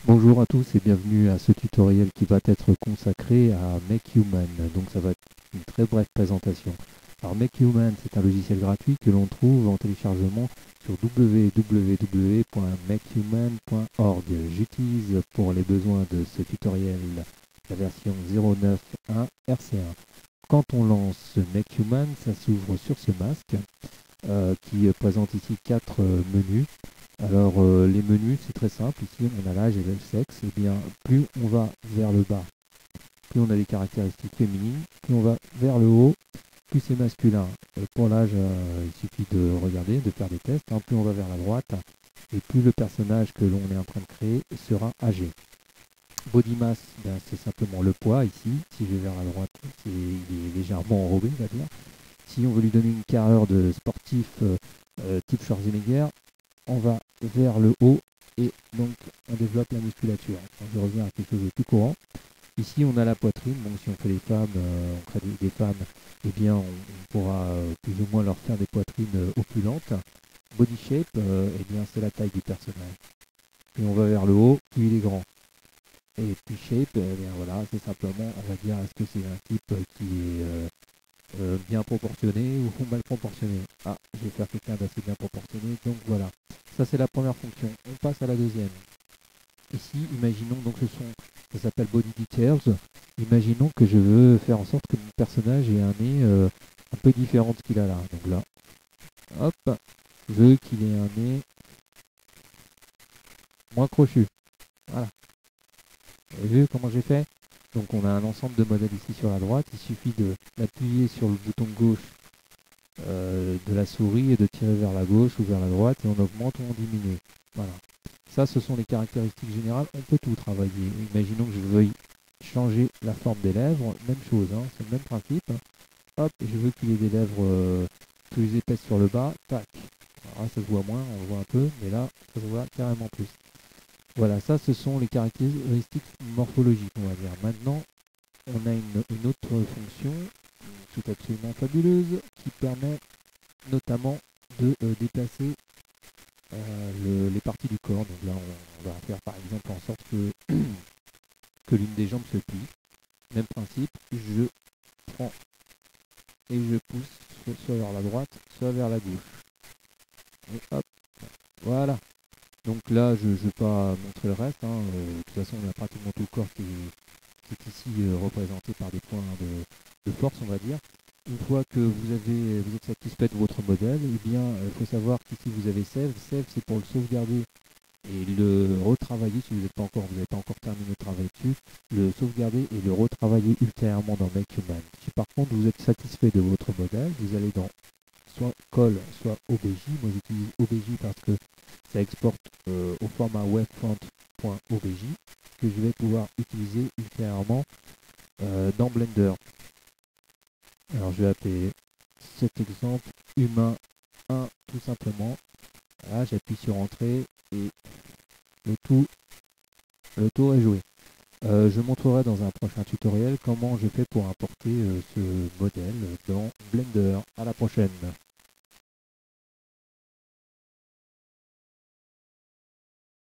Bonjour à tous et bienvenue à ce tutoriel qui va être consacré à MakeHuman. Donc ça va être une très brève présentation. Alors MakeHuman, c'est un logiciel gratuit que l'on trouve en téléchargement sur www.makehuman.org. J'utilise pour les besoins de ce tutoriel la version 0.9.1 RC1. Quand on lance MakeHuman, ça s'ouvre sur ce masque qui présente ici quatre menus. Alors les menus c'est très simple, ici on a l'âge et le sexe, et bien plus on va vers le bas, plus on a des caractéristiques féminines, plus on va vers le haut, plus c'est masculin. Pour l'âge, il suffit de regarder, de faire des tests, hein. Plus on va vers la droite, et plus le personnage que l'on est en train de créer sera âgé. Body mass, ben, c'est simplement le poids ici, si je vais vers la droite, il est légèrement enrobé on va dire. Si on veut lui donner une carrure de sportif type Schwarzenegger, on va vers le haut et donc on développe la musculature. Donc, je reviens à quelque chose de plus courant. Ici on a la poitrine, donc si on fait des femmes, on crée des femmes, eh bien on pourra plus ou moins leur faire des poitrines opulentes. Body shape, eh bien c'est la taille du personnage. Plus on va vers le haut, plus il est grand. Et puis shape, eh bien voilà, c'est simplement, on va dire, est-ce que c'est un type qui est bien proportionné ou mal proportionné. Ah, je vais faire quelqu'un d'assez bien proportionné, donc voilà. Ça c'est la première fonction. On passe à la deuxième. Ici, imaginons donc ça s'appelle Body Details. Imaginons que je veux faire en sorte que mon personnage ait un nez un peu différent de ce qu'il a là. Donc là, hop, je veux qu'il ait un nez moins crochu. Voilà. Vous avez vu comment j'ai fait? Donc on a un ensemble de modèles ici sur la droite. Il suffit d'appuyer sur le bouton gauche de la souris et de tirer vers la gauche ou vers la droite et on augmente ou on diminue. Voilà. Ça, ce sont les caractéristiques générales. On peut tout travailler. Imaginons que je veuille changer la forme des lèvres. Même chose, hein, c'est le même principe. Hop, je veux qu'il ait des lèvres plus épaisses sur le bas. Tac. Alors là, ça se voit moins, on le voit un peu, mais là, ça se voit carrément plus. Voilà, ça, ce sont les caractéristiques morphologiques, on va dire. Maintenant, on a une autre fonction qui est absolument fabuleuse, qui permet notamment de déplacer les parties du corps. Donc là, on va faire par exemple en sorte que l'une des jambes se plie. Même principe, je prends et je pousse soit vers la droite, soit vers la gauche. Et hop, voilà. Donc là, je ne vais pas montrer le reste, hein. De toute façon, on a pratiquement tout le corps qui est ici représenté par des points de force, on va dire. Une fois que vous êtes satisfait de votre modèle, eh bien, il faut savoir qu'ici vous avez Save. Save, c'est pour le sauvegarder et le retravailler si vous n'avez pas encore terminé de travailler dessus, le sauvegarder et le retravailler ultérieurement dans MakeHuman. Si par contre vous êtes satisfait de votre modèle, vous allez dans soit Call, soit OBJ. Moi j'utilise OBJ parce que ça exporte au format webfront.obj que je vais pouvoir utiliser ultérieurement dans Blender. Alors je vais appeler cet exemple humain 1 tout simplement. Là j'appuie sur entrée et le tour est joué. Je montrerai dans un prochain tutoriel comment je fais pour importer ce modèle dans Blender. À la prochaine.